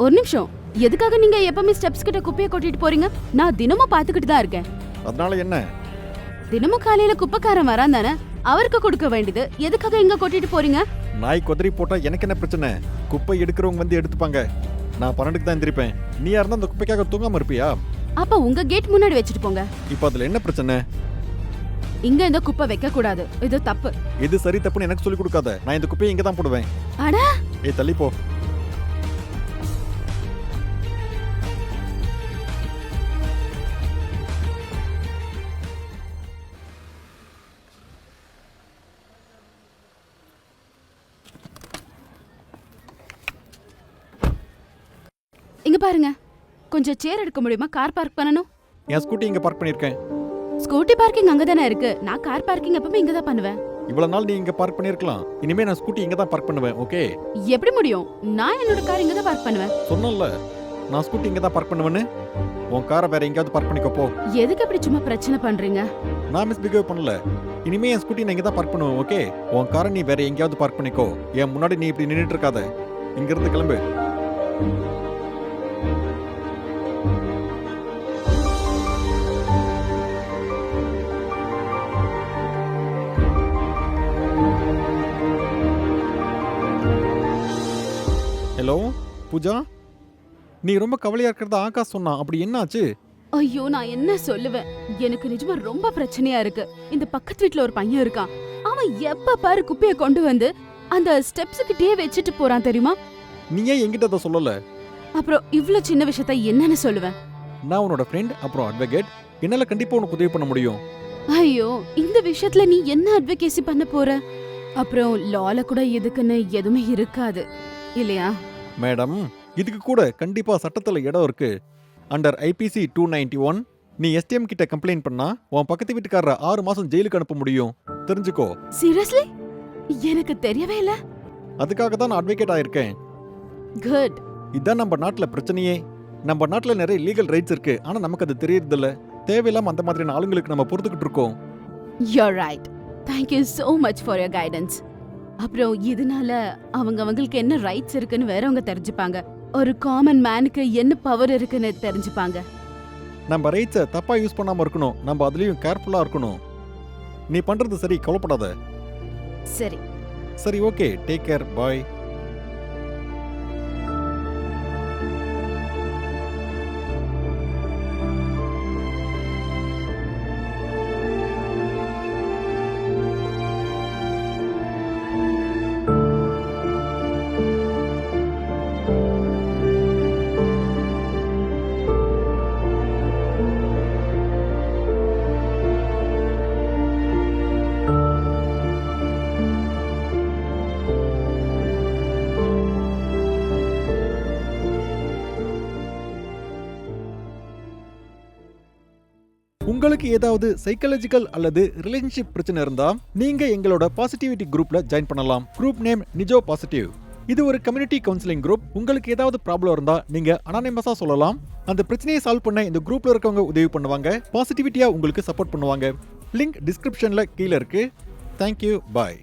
ஒரு நிமிஷம். எதுக்காக நீங்க எப்பவுமே ஸ்டெப்ஸ் கிட்ட குப்பையை கொட்டிட்டு போறீங்க? நான் தினமும் பாத்துக்கிட்டு தான் இருக்கேன். அதனால என்ன? தினமும் காலையில குப்பைக்காரன் வரான் தானே, அவருக்கு கொடுக்க வேண்டியது எதுக்காக இங்க கொட்டிட்டு போறீங்க? நாய் கொதறி போட்டா எனக்கு என்ன பிரச்சனை? குப்பை எடுக்கிறவங்க வந்து எடுத்துப்பாங்க. நான் 12க்கு தான் எந்திரிப்பேன். நீயா இருந்தா அந்த குப்பைக்காக தூங்காம இருப்பியா? அப்ப உங்க கேட் முன்னாடி வச்சுட்டு போங்க. இப்போ அதுல என்ன பிரச்சனை? இங்க இந்த குப்பை வைக்க கூடாது, இது தப்பு. இது சரி தப்புன்னு எனக்கு சொல்லி கொடுக்காத. நான் இந்த குப்பையை இங்க தான் போடுவேன். அட ஏய் தள்ளி போ. இங்க பாருங்க, கொஞ்சம் சேர் எடுக்க முடியுமா? கார் பார்க் பண்ணனும். என் ஸ்கூட்டி இங்க பார்க் பண்ணிருக்கேன். ஸ்கூட்டி பார்க்கிங் அங்க தானே இருக்கு. நான் கார் பார்க்கிங் எப்பவுமே இங்க தான் பண்ணுவேன். இவ்வளவு நாள் நீ இங்க பார்க் பண்ணிருக்கலாம். இனிமே நான் ஸ்கூட்டி இங்க தான் பார்க் பண்ணுவேன். ஓகே? எப்படி முடியும்? நான் என்னோட கார் இங்க தான் பார்க் பண்ணுவேன். சொன்னல நான் ஸ்கூட்டி இங்க தான் பார்க் பண்ணுவேன்னு. உன் காரை வேற எங்கயாவது பார்க் பண்ணிக்கோ போ. எதுக்கு அப்படி சும்மா பிரச்சனை பண்றீங்க? நான் மிஸ்பிஹேவ் பண்ணல. இனிமே என் ஸ்கூட்டி நான் இங்க தான் பார்க் பண்ணுவேன். ஓகே? உன் காரை நீ வேற எங்கயாவது பார்க் பண்ணிக்கோ. என் முன்னாடி நீ இப்படி நின்னுட்டு இருக்காத. இங்க இருந்து கிளம்பு. ஹலோ பூஜா, நீ ரொம்ப கவலையா இருக்கிறதா ஆகாஷ் சொன்னான். அப்படி என்ன ஆச்சு? ஐயோ, நான் என்ன சொல்லுவேன்? எனக்கு நிஜமா ரொம்ப பிரச்சனையா இருக்கு. இந்த பக்கத்து வீட்ல ஒரு பையன் இருக்கான். அவன் எப்ப பாரு குப்பைய கொண்டு வந்து அந்த ஸ்டெப்ஸ் கிட்டே வச்சிட்டு போறான் தெரியுமா? நீ ஏன் என்கிட்ட அதை சொல்லல? அப்புறம் இவ்ளோ சின்ன விஷயத்த என்னன்னு சொல்லுவேன்? நான் உன்னோட ஃப்ரெண்ட், அப்புறம் அட்வொகேட். என்னால கண்டிப்பா உனக்கு உதவி பண்ண முடியும். ஐயோ, இந்த விஷயத்துல நீ என்ன அட்வொகேசி பண்ண போற? அப்புறம் லால கூட எதுக்குன்னு எதுவுமே இருக்காது இல்லையா? மேடம், இதுக்கு கூட கண்டிப்பா சட்டத்துல இடம் இருக்கு. அண்டர் ஐபிசி 291 நீ எஸ்டிஎம் கிட்ட கம்ப்ளைண்ட் பண்ணா உன் பக்கத்து வீட்டுக்காரரை 6 மாசம் ஜெயிலுக்கு அனுப்ப முடியும். தெரிஞ்சுக்கோ. சீரியஸ்லி? எனக்கு தெரியவே இல்ல. அதுக்காக தான் நான் அட்வொகேட் ஆயிருக்கேன். குட். இதான் நம்ம நாட்டுல பிரச்சனையே. நம்ம நாட்டுல நிறைய லீகல் ரைட்ஸ் இருக்கு, ஆனா நமக்கு அது தெரியறது இல்ல. தேவையில்லாம அந்த மாதிரியான ஆளுங்களுக்கு நம்ம பொறுத்துக்கிட்டு இருக்கோம். You're right. Thank you so much for your guidance. அப்புறம் இதனால அவங்களுக்கு என்ன ரைட்ஸ் இருக்குன்னு வேறவங்க தெரிஞ்சுப்பாங்க. ஒரு காமன் மேனுக்கு என்ன பவர் இருக்குன்னு தெரிஞ்சுப்பாங்க. நம்ம ரைட்ஸை தப்பா யூஸ் பண்ணாம இருக்கணும். நம்ம அதுலயும் கேர்ஃபுல்லா இருக்கணும். நீ பண்றது சரி, கவலைப்படாத. சரி சரி, ஓகே, டேக் கேர், பாய். உங்களுக்கு ஏதாவது சைக்காலஜிக்கல் அல்லது ரிலேஷன்ஷிப் பிரச்சனை இருந்தா நீங்க எங்களோட பாசிட்டிவிட்டி குரூப்ல ஜாயின் பண்ணலாம். Group name Nijo positive. இது ஒரு கம்யூனிட்டி கவுன்சிலிங் குரூப். உங்களுக்கு ஏதாவது ப்ராப்ளம் இருந்தா நீங்க அனானிமஸா சொல்லலாம். அந்த பிரச்சனையை சால்வ் பண்ண இந்த குரூப்ல இருக்கவங்க உதவி பண்ணுவாங்க. பாசிட்டிவிட்டியா உங்களுக்கு சப்போர்ட் பண்ணுவாங்க. லிங்க் டிஸ்கிரிப்ஷன்ல கீழ இருக்கு. தேங்க்யூ, பாய்.